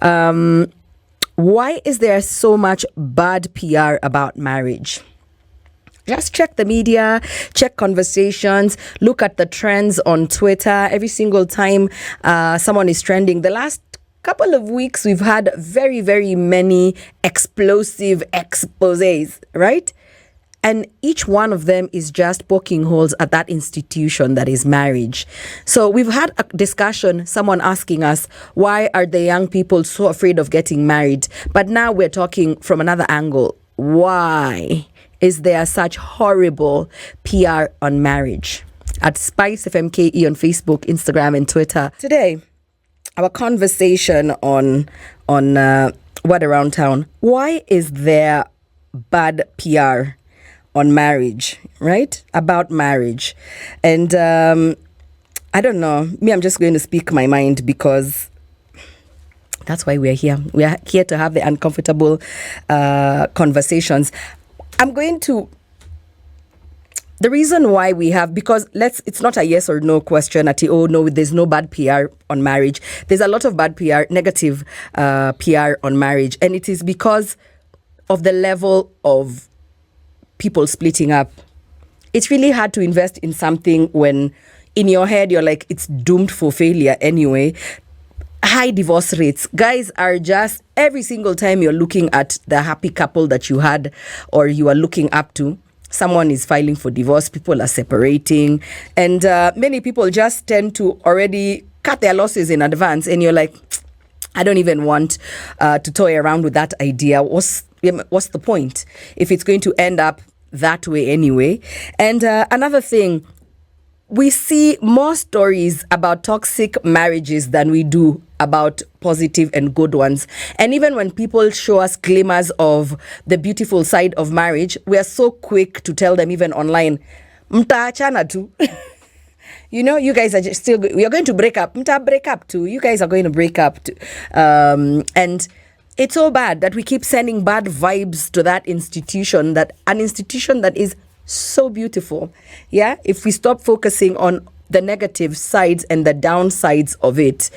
Why is there so much bad PR about marriage? Just check the media, check conversations, look at the trends on Twitter. Every single time someone is trending, the last couple of weeks, we've had very, very many explosive exposés, right? And each one of them is just poking holes at that institution that is marriage. So we've had a discussion, someone asking us, why are the young people so afraid of getting married? But now we're talking from another angle. Why is there such horrible PR on marriage? At Spice FMKE on Facebook, Instagram, and Twitter. Today, our conversation on What Around Town. Why is there bad PR on marriage, right? About marriage. And I don't know. Me, I'm just going to speak my mind because that's why we're here. We're here to have the uncomfortable conversations. I'm going to... The reason why we have, because it's not a yes or no question at oh no, there's no bad PR on marriage. There's a lot of bad PR, negative PR on marriage. And it is because of the level of people splitting up. It's really hard to invest in something when in your head you're like, it's doomed for failure anyway. High divorce rates. Guys are just, every single time you're looking at the happy couple that you had or you are looking up to, someone is filing for divorce, people are separating, and many people just tend to already cut their losses in advance, and you're like, I don't even want to toy around with that idea. What's the point if it's going to end up that way anyway? And another thing, we see more stories about toxic marriages than we do about positive and good ones. And even when people show us glimmers of the beautiful side of marriage, we are so quick to tell them, even online, mtaachana tu. You know, you guys are just still, we are going to break up. Mta break up too. You guys are going to break up too. And it's so bad that we keep sending bad vibes to that institution, that an institution that is so beautiful. Yeah, if we stop focusing on the negative sides and the downsides of it.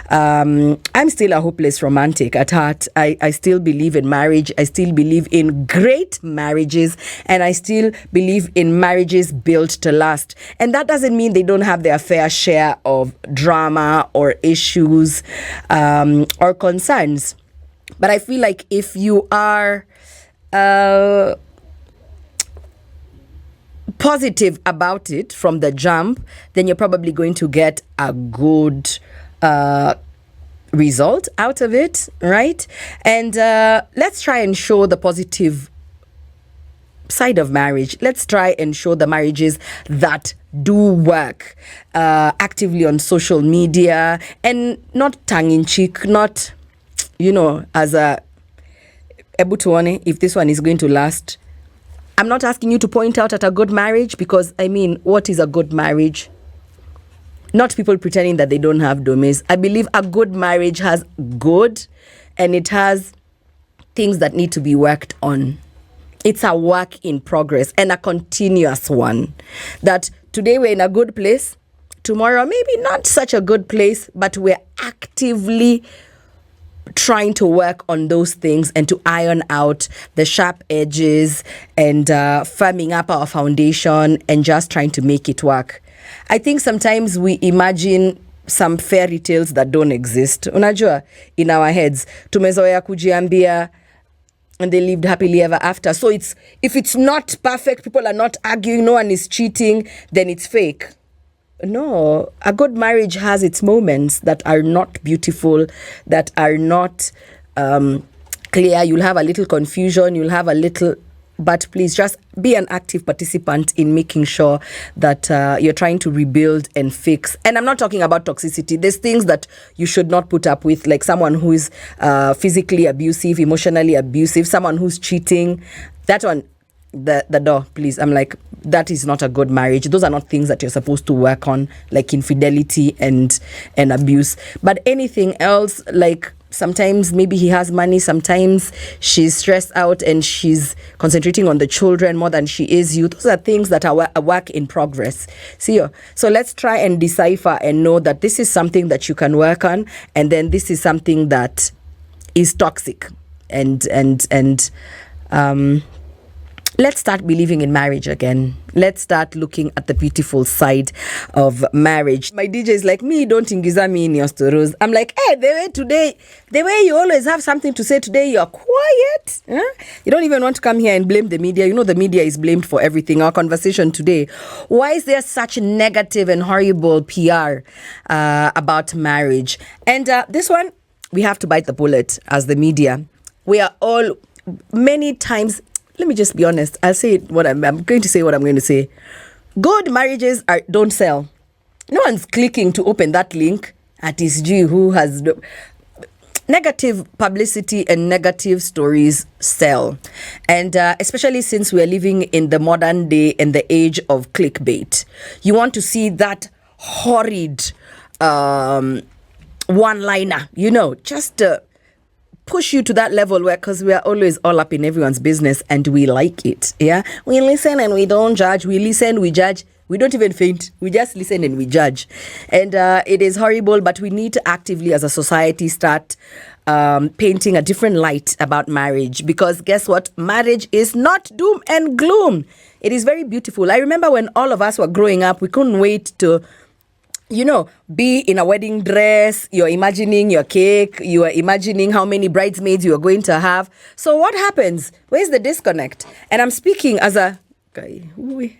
I'm still a hopeless romantic at heart. I still believe in marriage. I still believe in great marriages, and I still believe in marriages built to last. And that doesn't mean they don't have their fair share of drama or issues or concerns. But I feel like if you are positive about it from the jump, then you're probably going to get a good result out of it, right? And let's try and show the positive side of marriage. Let's try and show the marriages that do work actively on social media, and not tongue-in-cheek, not, you know, as a ebutuone, if this one is going to last. I'm not asking you to point out at a good marriage, because, I mean, what is a good marriage? Not people pretending that they don't have domains. I believe a good marriage has good, and it has things that need to be worked on. It's a work in progress, and a continuous one. That today we're in a good place, tomorrow maybe not such a good place, but we're actively trying to work on those things and to iron out the sharp edges and firming up our foundation and just trying to make it work. I think sometimes we imagine some fairy tales that don't exist. Unajua, in our heads, tumezoea kujiambia and they lived happily ever after. So if it's not perfect, people are not arguing, no one is cheating, then it's fake. No, a good marriage has its moments that are not beautiful, that are not clear. You'll have a little confusion, you'll have a little, but please just be an active participant in making sure that you're trying to rebuild and fix. And I'm not talking about toxicity. There's things that you should not put up with, like someone who is physically abusive, emotionally abusive, someone who's cheating. That one, the door, please. I'm like, that is not a good marriage. Those are not things that you're supposed to work on, like infidelity and abuse. But anything else, like sometimes maybe he has money, sometimes she's stressed out and she's concentrating on the children more than she is you. Those are things that are a work in progress. See you. So let's try and decipher and know that this is something that you can work on, and then this is something that is toxic. And let's start believing in marriage again. Let's start looking at the beautiful side of marriage. My DJ is like, me, don't ingiza me in your stories. I'm like, hey, the way you always have something to say today, you're quiet. Huh? You don't even want to come here and blame the media. You know the media is blamed for everything. Our conversation today, why is there such negative and horrible PR about marriage? And this one, we have to bite the bullet as the media. We are all many times... Let me just be honest. I'll say what I'm going to say what I'm going to say. Good marriages don't sell. No one's clicking to open that link at TSG who has... Negative publicity and negative stories sell. And especially since we're living in the modern day and the age of clickbait. You want to see that horrid one-liner, just... push you to that level where, because we are always all up in everyone's business and we like it. Yeah, we listen and we don't judge. We listen, we judge. We don't even faint. We just listen and we judge. And it is horrible, but we need to actively as a society start painting a different light about marriage, because guess what? Marriage is not doom and gloom. It is very beautiful. I remember when all of us were growing up, we couldn't wait to be in a wedding dress. You're imagining your cake. You are imagining how many bridesmaids you are going to have. So what happens? Where's the disconnect? And I'm speaking as a guy.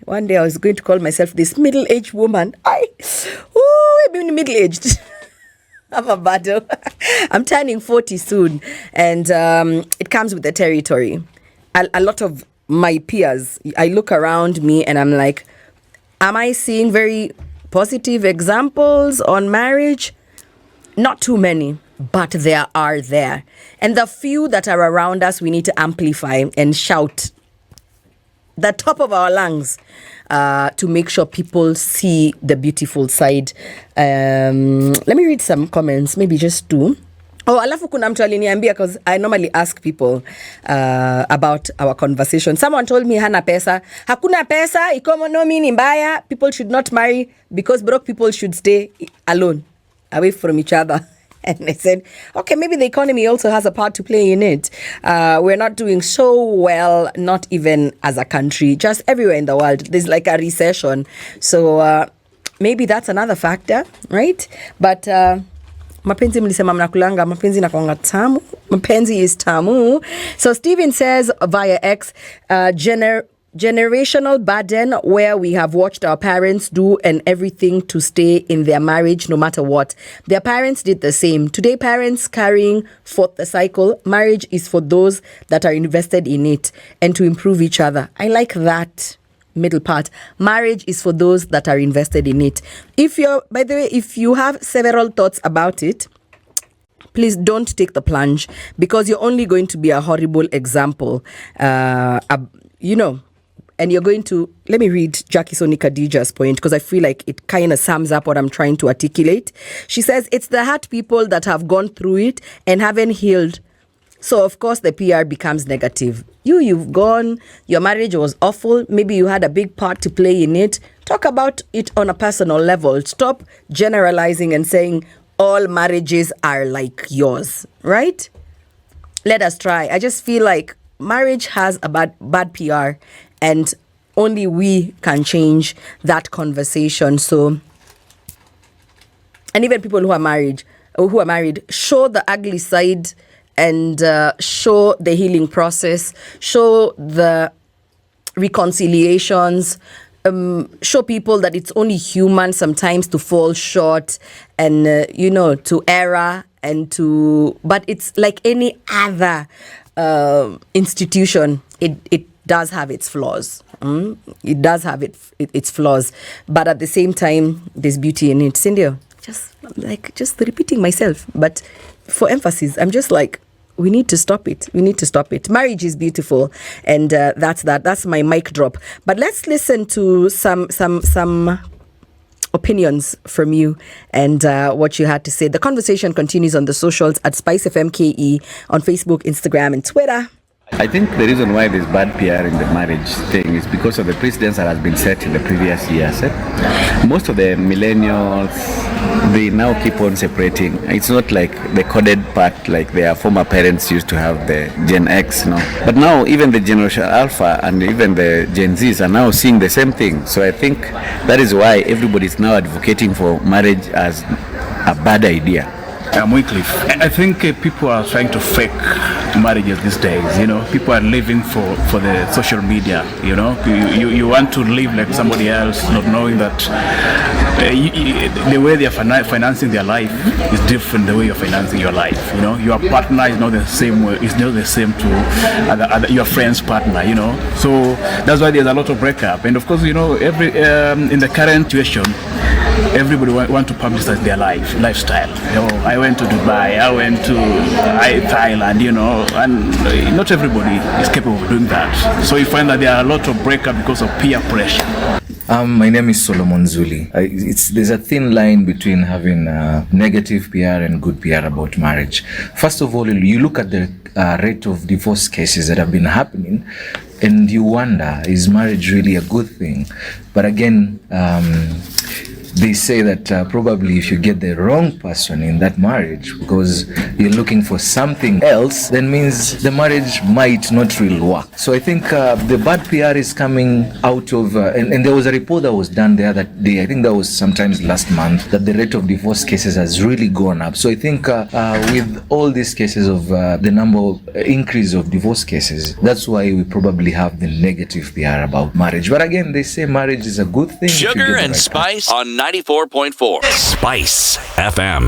One day I was going to call myself this middle-aged woman. I'm middle-aged. I'm a battle. I'm turning 40 soon. And it comes with the territory. A lot of my peers, I look around me and I'm like, am I seeing very... positive examples on marriage? Not too many, but there are there. And the few that are around us, we need to amplify and shout the top of our lungs to make sure people see the beautiful side. Let me read some comments, maybe just two. Alafu kuna mtu aliniambia, because I normally ask people about our conversation. Someone told me hana pesa. Hakuna pesa, economy ni mbaya. People should not marry because broke people should stay alone, away from each other. And I said, okay, maybe the economy also has a part to play in it. We're not doing so well, not even as a country, just everywhere in the world. There's like a recession. So maybe that's another factor, right? But... mapenzi mlisema mnakulanga, mapenzi nakuanga tamu. Mapenzi is tamu. So Steven says via X, generational burden where we have watched our parents do and everything to stay in their marriage no matter what. Their parents did the same. Today, parents carrying forth the cycle. Marriage is for those that are invested in it and to improve each other. I like that middle part. Marriage is for those that are invested in it. By the way, if you have several thoughts about it, please don't take the plunge, because you're only going to be a horrible example. And you're going to, let me read Jackie Soni Khadija's point, because I feel like it kind of sums up what I'm trying to articulate. She says, it's the hurt people that have gone through it and haven't healed. So, of course, the PR becomes negative. You've gone, your marriage was awful. Maybe you had a big part to play in it. Talk about it on a personal level. Stop generalizing and saying all marriages are like yours, right? Let us try. I just feel like marriage has a bad PR, and only we can change that conversation. So, and even people who are married, show the ugly side and show the healing process, show the reconciliations, show people that it's only human sometimes to fall short and, to error but it's like any other institution. It does have its flaws. It does have its flaws, but at the same time, there's beauty in it. Cindy, just repeating myself, but for emphasis, I'm just like, we need to stop it. Marriage is beautiful, and that's my mic drop. But let's listen to some opinions from you and what you had to say. The conversation continues on the socials at Spice FM KE on Facebook, Instagram, and Twitter. I think the reason why there's bad PR in the marriage thing is because of the precedents that has been set in the previous years. Most of the millennials, they now keep on separating. It's not like the coded part like their former parents used to have, the Gen X, But now even the Generation Alpha and even the Gen Zs are now seeing the same thing. So I think that is why everybody is now advocating for marriage as a bad idea. Wycliffe. I think people are trying to fake marriages these days. People are living for the social media. You want to live like somebody else, not knowing that the way they are financing their life is different. The way you're financing your life, your partner is not the same way. It's not the same to other your friend's partner. So that's why there's a lot of breakup. And of course, every in the current situation, everybody want to publicize their lifestyle. I went to Dubai, I went to Thailand, and not everybody is capable of doing that. So you find that there are a lot of breakup because of peer pressure. My name is Solomon Zuli. There's a thin line between having negative PR and good PR about marriage. First of all, you look at the rate of divorce cases that have been happening, and you wonder, is marriage really a good thing? But again, they say that probably if you get the wrong person in that marriage because you're looking for something else, then means the marriage might not really work. So I think the bad PR is coming out of, and there was a report that was done the other day, I think that was sometimes last month, that the rate of divorce cases has really gone up. So I think with all these cases of the number of increase of divorce cases, that's why we probably have the negative PR about marriage. But again, they say marriage is a good thing. Sugar and Spice on 94.4 Spice FM.